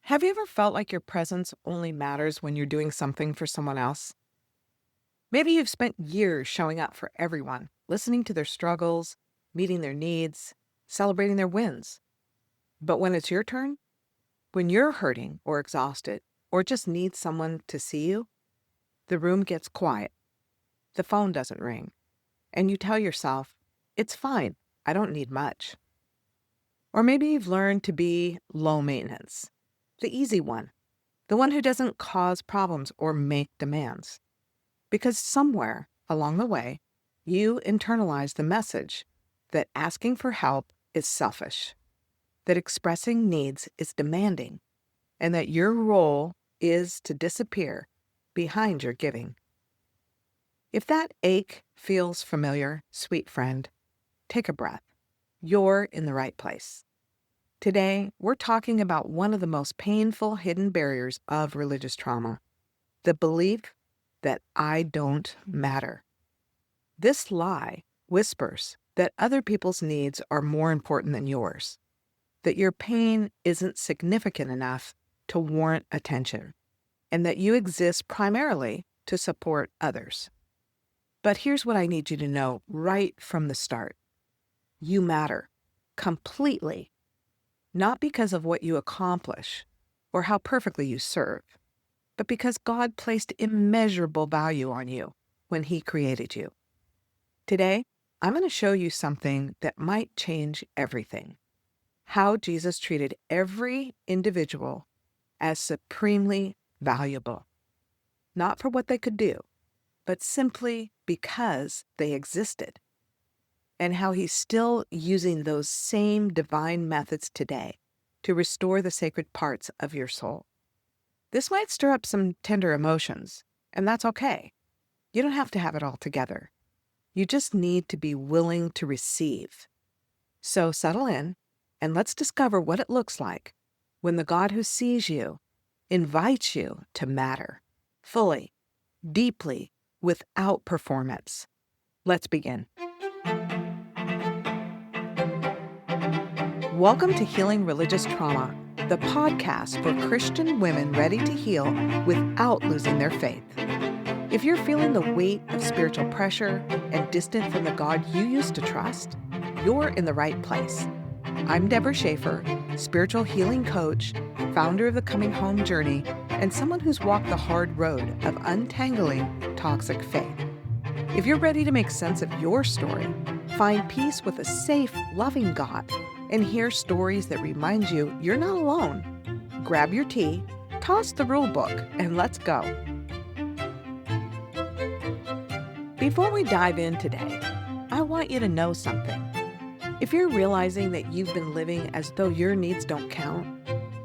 Have you ever felt like your presence only matters when you're doing something for someone else? Maybe you've spent years showing up for everyone, listening to their struggles, meeting their needs, celebrating their wins. But when it's your turn, when you're hurting or exhausted, or just need someone to see you, the room gets quiet, the phone doesn't ring, and you tell yourself, it's fine, I don't need much. Or maybe you've learned to be low maintenance, the easy one, the one who doesn't cause problems or make demands. Because somewhere along the way, you internalize the message that asking for help is selfish, that expressing needs is demanding, and that your role is to disappear behind your giving. If that ache feels familiar, sweet friend, take a breath. You're in the right place. Today, we're talking about one of the most painful hidden barriers of religious trauma, the belief that I don't matter. This lie whispers that other people's needs are more important than yours, that your pain isn't significant enough to warrant attention, and that you exist primarily to support others. But here's what I need you to know right from the start. You matter completely, not because of what you accomplish or how perfectly you serve, but because God placed immeasurable value on you when He created you. Today, I'm going to show you something that might change everything. How Jesus treated every individual as supremely valuable, not for what they could do, but simply because they existed. And how He's still using those same divine methods today to restore the sacred parts of your soul. This might stir up some tender emotions, and that's okay. You don't have to have it all together. You just need to be willing to receive. So settle in and let's discover what it looks like when the God who sees you invites you to matter fully, deeply, without performance. Let's begin. Welcome to Healing Religious Trauma, the podcast for Christian women ready to heal without losing their faith. If you're feeling the weight of spiritual pressure and distant from the God you used to trust, you're in the right place. I'm Deborah Schaefer, spiritual healing coach, founder of the Coming Home Journey, and someone who's walked the hard road of untangling toxic faith. If you're ready to make sense of your story, find peace with a safe, loving God, and hear stories that remind you you're not alone, grab your tea, toss the rule book, and let's go. Before we dive in today, I want you to know something. If you're realizing that you've been living as though your needs don't count,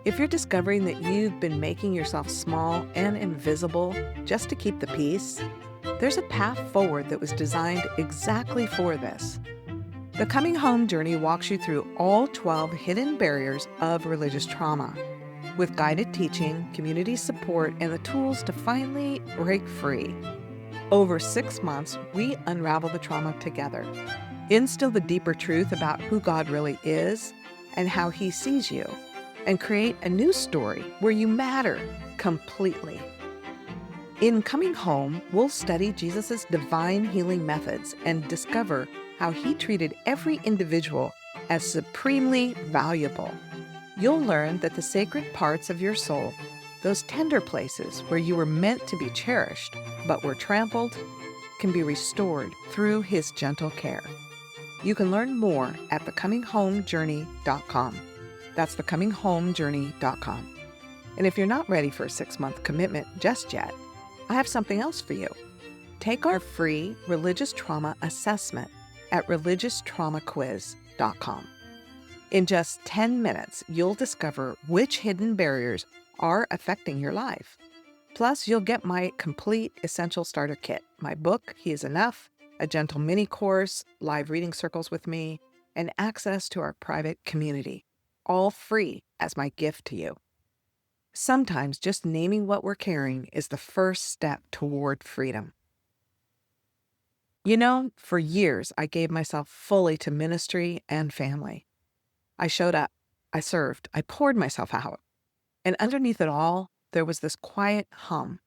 if you're discovering that you've been making yourself small and invisible just to keep the peace, there's a path forward that was designed exactly for this. The Coming Home Journey walks you through all 12 hidden barriers of religious trauma, with guided teaching, community support, and the tools to finally break free. Over 6 months, we unravel the trauma together, instill the deeper truth about who God really is and how He sees you, and create a new story where you matter completely. In Coming Home, we'll study Jesus' divine healing methods and discover how He treated every individual as supremely valuable. You'll learn that the sacred parts of your soul, those tender places where you were meant to be cherished but were trampled, can be restored through His gentle care. You can learn more at thecominghomejourney.com. That's thecominghomejourney.com. And if you're not ready for a 6-month commitment just yet, I have something else for you. Take our free religious trauma assessment at religionstraumaquiz.com. In just 10 minutes, you'll discover which hidden barriers are affecting your life. Plus, you'll get my complete essential starter kit, my book, He is Enough, a gentle mini course, live reading circles with me, and access to our private community, all free as my gift to you. Sometimes just naming what we're carrying is the first step toward freedom. You know, for years, I gave myself fully to ministry and family. I showed up, I served, I poured myself out. And underneath it all, there was this quiet hum,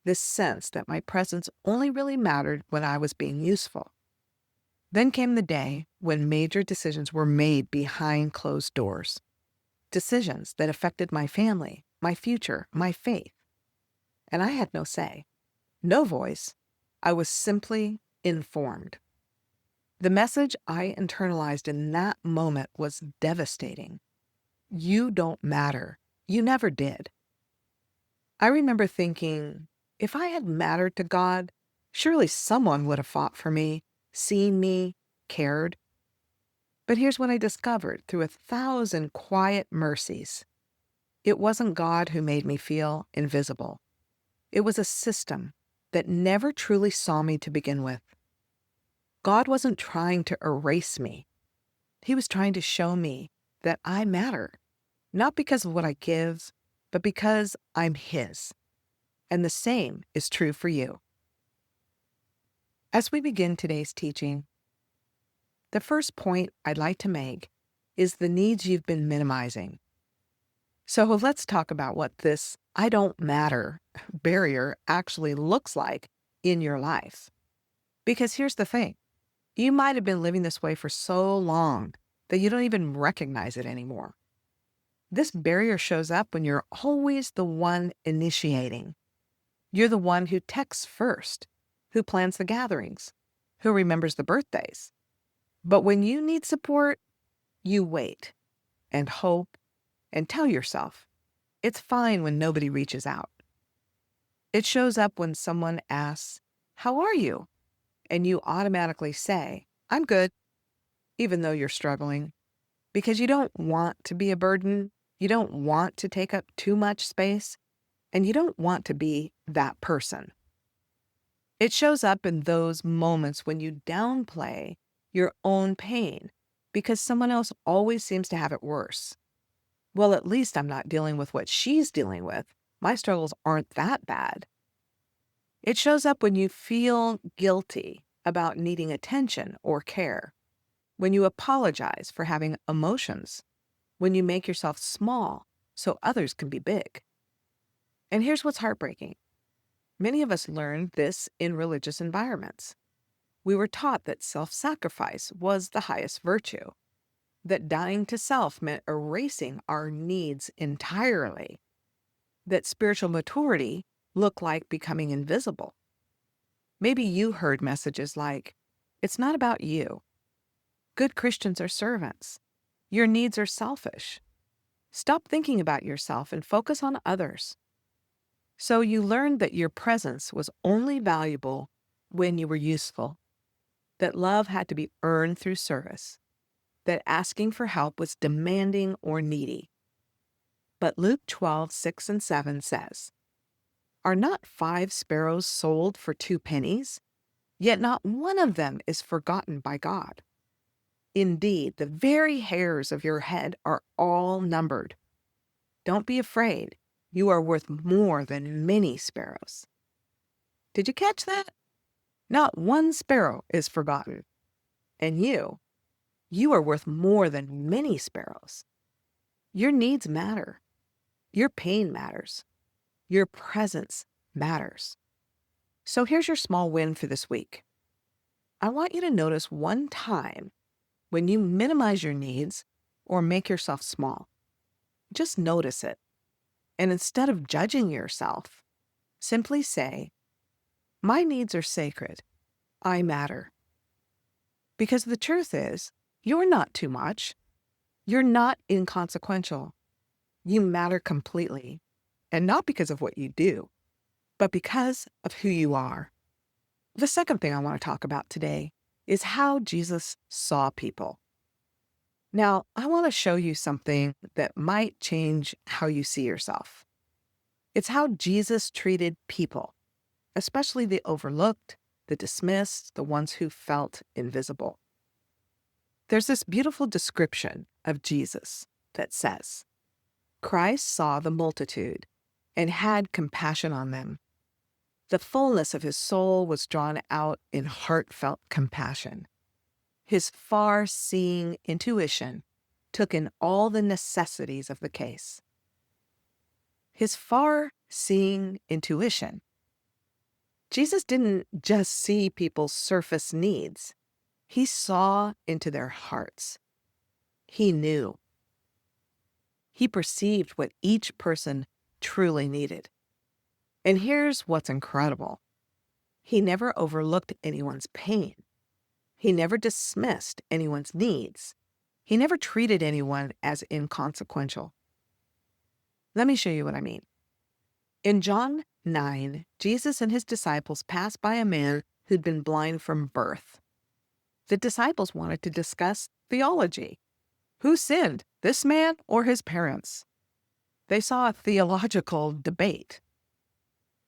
this sense that my presence only really mattered when I was being useful. Then came the day when major decisions were made behind closed doors. Decisions that affected my family, my future, my faith. And I had no say, no voice. I was simply informed. The message I internalized in that moment was devastating. You don't matter. You never did. I remember thinking, if I had mattered to God, surely someone would have fought for me, seen me, cared. But here's what I discovered through 1,000 quiet mercies. It wasn't God who made me feel invisible. It was a system that never truly saw me to begin with. God wasn't trying to erase me. He was trying to show me that I matter, not because of what I give, but because I'm His. And the same is true for you. As we begin today's teaching, the first point I'd like to make is the needs you've been minimizing. So let's talk about what this I don't matter barrier actually looks like in your life. Because here's the thing. You might have been living this way for so long that you don't even recognize it anymore. This barrier shows up when you're always the one initiating. You're the one who texts first, who plans the gatherings, who remembers the birthdays. But when you need support, you wait and hope and tell yourself it's fine when nobody reaches out. It shows up when someone asks, "How are you?" And you automatically say, "I'm good," even though you're struggling, because you don't want to be a burden, you don't want to take up too much space, and you don't want to be that person. It shows up in those moments when you downplay your own pain because someone else always seems to have it worse. Well, at least I'm not dealing with what she's dealing with. My struggles aren't that bad. It shows up when you feel guilty about needing attention or care, when you apologize for having emotions, when you make yourself small so others can be big. And here's what's heartbreaking. Many of us learned this in religious environments. We were taught that self-sacrifice was the highest virtue, that dying to self meant erasing our needs entirely, that spiritual maturity looked like becoming invisible. Maybe you heard messages like, "It's not about you. Good Christians are servants. Your needs are selfish. Stop thinking about yourself and focus on others." So you learned that your presence was only valuable when you were useful, that love had to be earned through service, that asking for help was demanding or needy. But Luke 12:6 and 7 says, "Are not 5 sparrows sold for 2 pennies? Yet not one of them is forgotten by God. Indeed, the very hairs of your head are all numbered. Don't be afraid. You are worth more than many sparrows." Did you catch that? Not one sparrow is forgotten. And you are worth more than many sparrows. Your needs matter. Your pain matters. Your presence matters. So here's your small win for this week. I want you to notice one time when you minimize your needs or make yourself small. Just notice it. And instead of judging yourself, simply say, "My needs are sacred. I matter." Because the truth is, you're not too much. You're not inconsequential. You matter completely. And not because of what you do, but because of who you are. The second thing I want to talk about today is how Jesus saw people. Now, I want to show you something that might change how you see yourself. It's how Jesus treated people, especially the overlooked, the dismissed, the ones who felt invisible. There's this beautiful description of Jesus that says, "Christ saw the multitude and had compassion on them. The fullness of his soul was drawn out in heartfelt compassion. His far-seeing intuition took in all the necessities of the case." his far-seeing intuition. Jesus didn't just see people's surface needs. He saw into their hearts. He knew. He perceived what each person truly needed. And here's what's incredible. He never overlooked anyone's pain. He never dismissed anyone's needs. He never treated anyone as inconsequential. Let me show you what I mean. In John 9, Jesus and his disciples passed by a man who'd been blind from birth. The disciples wanted to discuss theology. Who sinned, this man or his parents? They saw a theological debate.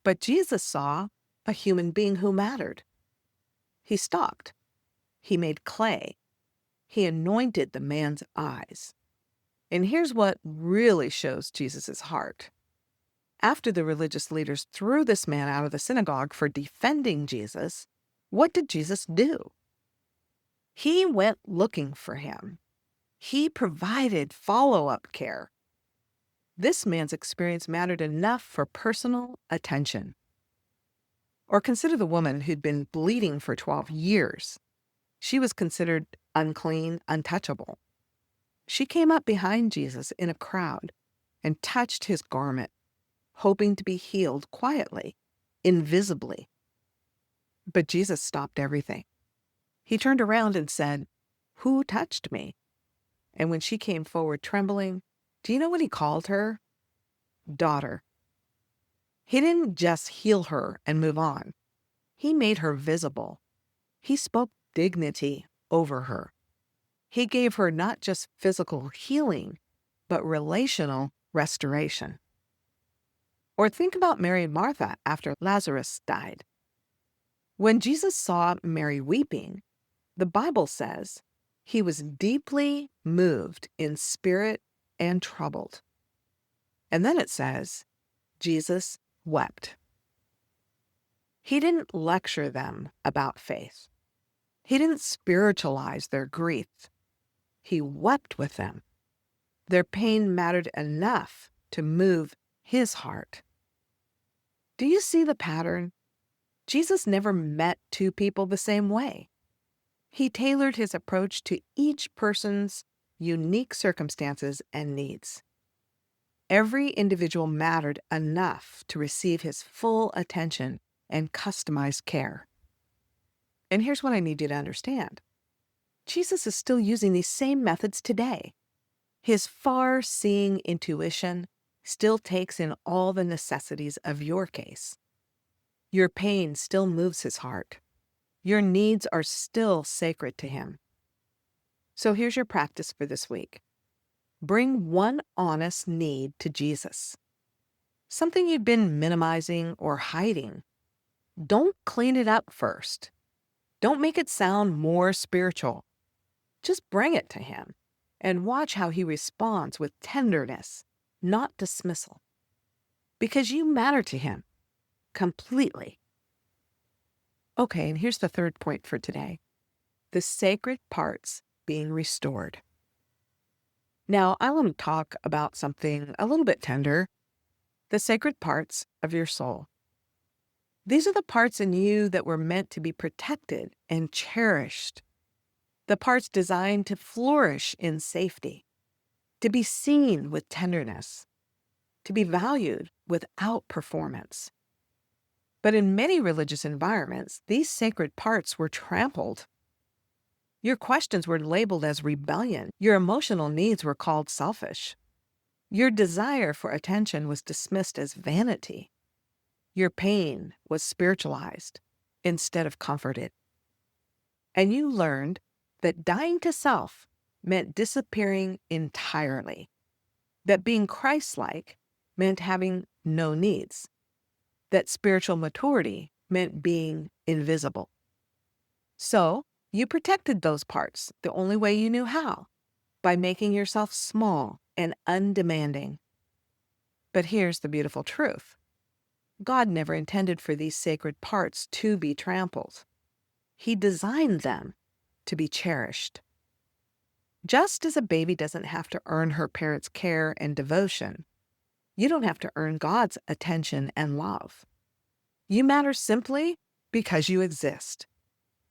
But Jesus saw a human being who mattered. He stopped. He made clay. He anointed the man's eyes. And here's what really shows Jesus' heart. After the religious leaders threw this man out of the synagogue for defending Jesus, what did Jesus do? He went looking for him. He provided follow-up care. This man's experience mattered enough for personal attention. Or consider the woman who'd been bleeding for 12 years. She was considered unclean, untouchable. She came up behind Jesus in a crowd and touched his garment, hoping to be healed quietly, invisibly. But Jesus stopped everything. He turned around and said, "Who touched me?" And when she came forward trembling, do you know what he called her? Daughter. He didn't just heal her and move on. He made her visible. He spoke dignity over her. He gave her not just physical healing, but relational restoration. Or think about Mary and Martha after Lazarus died. When Jesus saw Mary weeping, the Bible says he was deeply moved in spirit and troubled. And then it says, Jesus wept. He didn't lecture them about faith. He didn't spiritualize their grief. He wept with them. Their pain mattered enough to move his heart. Do you see the pattern? Jesus never met two people the same way. He tailored his approach to each person's unique circumstances and needs. Every individual mattered enough to receive his full attention and customized care. And here's what I need you to understand. Jesus is still using these same methods today. His far-seeing intuition still takes in all the necessities of your case. Your pain still moves his heart. Your needs are still sacred to him. So here's your practice for this week. Bring one honest need to Jesus. Something you've been minimizing or hiding. Don't clean it up first. Don't make it sound more spiritual. Just bring it to him and watch how he responds with tenderness, not dismissal. Because you matter to him completely. Okay, and here's the third point for today. The sacred parts being restored. Now, I want to talk about something a little bit tender, the sacred parts of your soul. These are the parts in you that were meant to be protected and cherished, the parts designed to flourish in safety, to be seen with tenderness, to be valued without performance. But in many religious environments, these sacred parts were trampled. Your questions were labeled as rebellion. Your emotional needs were called selfish. Your desire for attention was dismissed as vanity. Your pain was spiritualized instead of comforted. And you learned that dying to self meant disappearing entirely, that being Christ-like meant having no needs, that spiritual maturity meant being invisible. So you protected those parts the only way you knew how, by making yourself small and undemanding. But here's the beautiful truth. God never intended for these sacred parts to be trampled. He designed them to be cherished. Just as a baby doesn't have to earn her parents' care and devotion, You don't have to earn God's attention and love. You matter simply because you exist,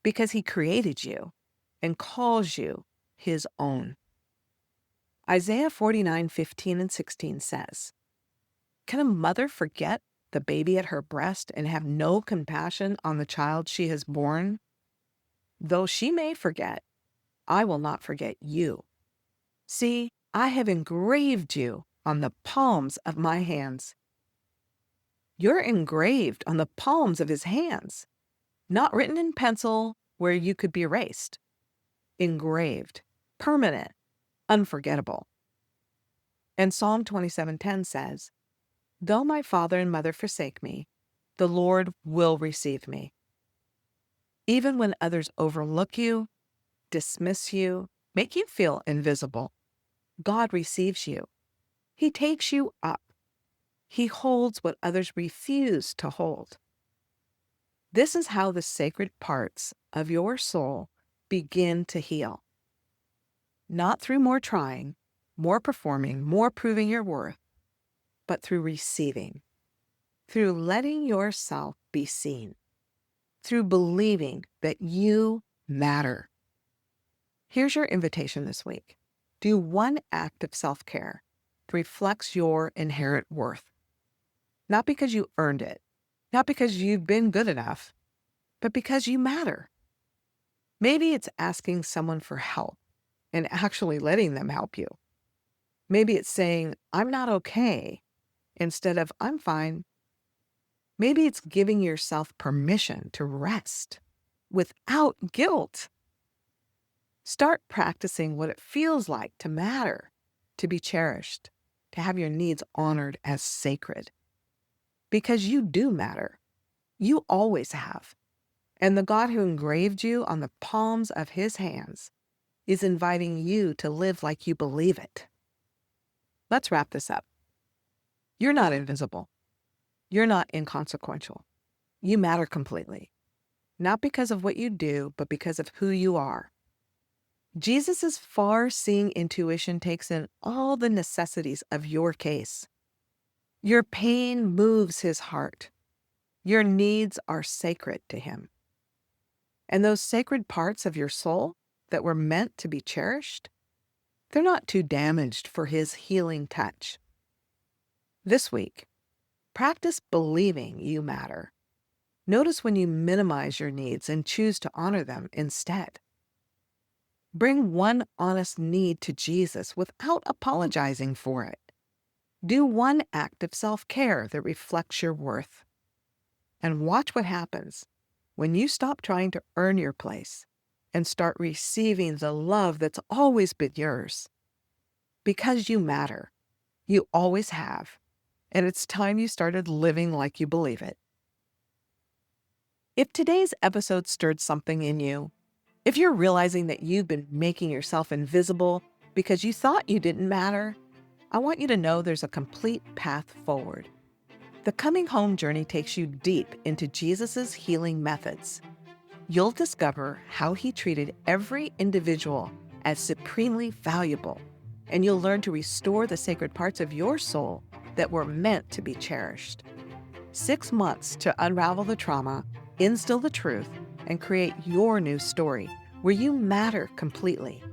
because He created you and calls you His own. Isaiah 49:15 and 16 says, "Can a mother forget the baby at her breast and have no compassion on the child she has borne? Though she may forget, I will not forget you. See, I have engraved you on the palms of my hands." You're engraved on the palms of His hands, not written in pencil where you could be erased. Engraved, permanent, unforgettable. And Psalm 27:10 says, "Though my father and mother forsake me, the Lord will receive me." Even when others overlook you, dismiss you, make you feel invisible, God receives you. He takes you up. He holds what others refuse to hold. This is how the sacred parts of your soul begin to heal. Not through more trying, more performing, more proving your worth, but through receiving, through letting yourself be seen, through believing that you matter. Here's your invitation this week. Do one act of self-care that reflects your inherent worth. Not because you earned it, not because you've been good enough, but because you matter. Maybe it's asking someone for help and actually letting them help you. Maybe it's saying, "I'm not okay," instead of "I'm fine." Maybe it's giving yourself permission to rest without guilt. Start practicing what it feels like to matter, to be cherished, to have your needs honored as sacred. Because you do matter. You always have. And the God who engraved you on the palms of His hands is inviting you to live like you believe it. Let's wrap this up. You're not invisible. You're not inconsequential. You matter completely. Not because of what you do, but because of who you are. Jesus' far-seeing intuition takes in all the necessities of your case. Your pain moves His heart. Your needs are sacred to Him. And those sacred parts of your soul that were meant to be cherished, they're not too damaged for His healing touch. This week, practice believing you matter. Notice when you minimize your needs and choose to honor them instead. Bring one honest need to Jesus without apologizing for it. Do one act of self-care that reflects your worth. And watch what happens when you stop trying to earn your place and start receiving the love that's always been yours. Because you matter. You always have. And it's time you started living like you believe it. If today's episode stirred something in you, if you're realizing that you've been making yourself invisible because you thought you didn't matter, I want you to know there's a complete path forward. The Coming Home journey takes you deep into Jesus' healing methods. You'll discover how He treated every individual as supremely valuable, and you'll learn to restore the sacred parts of your soul that were meant to be cherished. 6 months to unravel the trauma, instill the truth, and create your new story where you matter completely.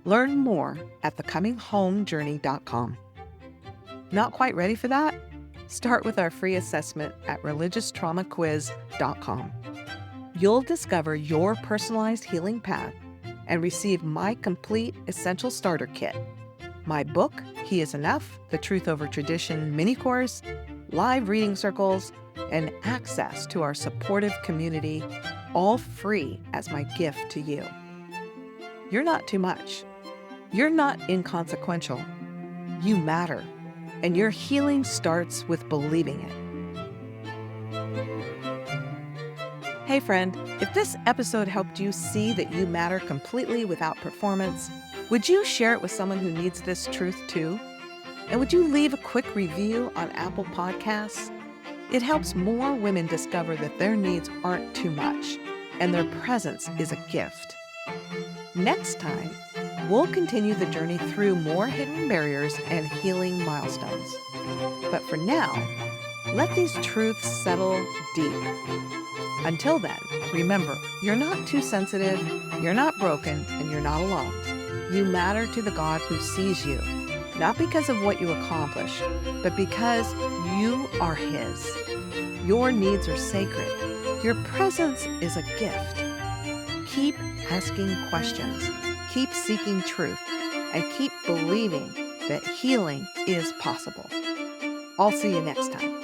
Learn more at thecominghomejourney.com. Not quite ready for that? Start with our free assessment at religiostraumaquiz.com. You'll discover your personalized healing path and receive my complete essential starter kit, my book, He is Enough, The Truth Over Tradition mini course, live reading circles, and access to our supportive community, all free as my gift to you. You're not too much. You're not inconsequential. You matter, and your healing starts with believing it. Hey friend, if this episode helped you see that you matter completely without performance, would you share it with someone who needs this truth too? And would you leave a quick review on Apple Podcasts? It helps more women discover that their needs aren't too much, and their presence is a gift. Next time, We'll continue the journey through more hidden barriers and healing milestones. But for now, let these truths settle deep. Until then, remember, you're not too sensitive, you're not broken, and you're not alone. You matter to the God who sees you, not because of what you accomplish, but because you are His. Your needs are sacred. Your presence is a gift. Keep asking questions, keep seeking truth, and keep believing that healing is possible. I'll see you next time.